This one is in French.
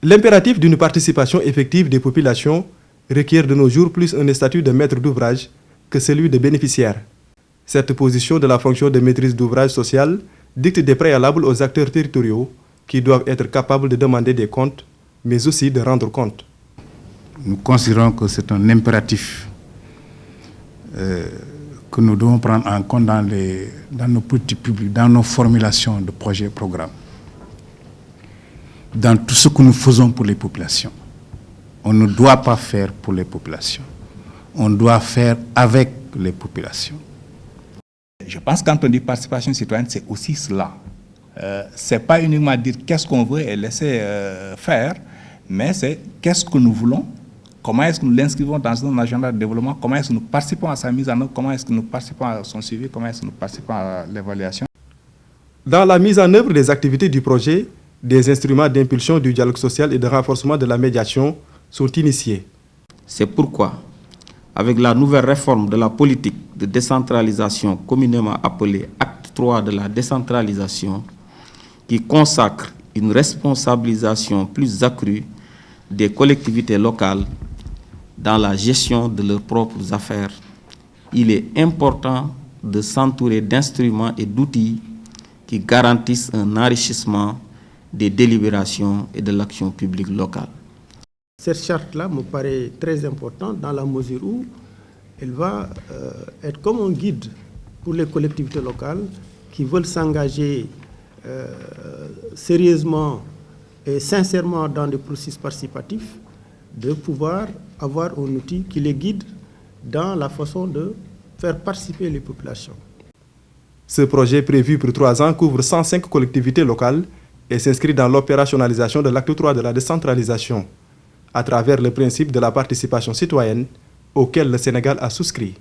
L'impératif d'une participation effective des populations requiert de nos jours plus un statut de maître d'ouvrage que celui de bénéficiaire. Cette position de la fonction de maîtrise d'ouvrage social dicte des préalables aux acteurs territoriaux qui doivent être capables de demander des comptes, mais aussi de rendre compte. Nous considérons que c'est un impératif que nous devons prendre en compte dans nos politiques publiques, dans nos formulations de projets et programmes, dans tout ce que nous faisons pour les populations. On ne doit pas faire pour les populations. On doit faire avec les populations. Je pense que quand on dit participation citoyenne, c'est aussi cela. Ce n'est pas uniquement dire qu'est-ce qu'on veut et laisser faire, mais c'est qu'est-ce que nous voulons, comment est-ce que nous l'inscrivons dans un agenda de développement, comment est-ce que nous participons à sa mise en œuvre, comment est-ce que nous participons à son suivi, comment est-ce que nous participons à l'évaluation. Dans la mise en œuvre des activités du projet, des instruments d'impulsion du dialogue social et de renforcement de la médiation sont initiés. C'est pourquoi, avec la nouvelle réforme de la politique de décentralisation communément appelée Acte 3 de la décentralisation, qui consacre une responsabilisation plus accrue des collectivités locales dans la gestion de leurs propres affaires, il est important de s'entourer d'instruments et d'outils qui garantissent un enrichissement des délibérations et de l'action publique locale. Cette charte-là me paraît très importante dans la mesure où elle va être comme un guide pour les collectivités locales qui veulent s'engager sérieusement et sincèrement dans des processus participatifs, de pouvoir avoir un outil qui les guide dans la façon de faire participer les populations. Ce projet prévu pour 3 ans couvre 105 collectivités locales et s'inscrit dans l'opérationnalisation de l'acte 3 de la décentralisation, à travers le principe de la participation citoyenne auquel le Sénégal a souscrit.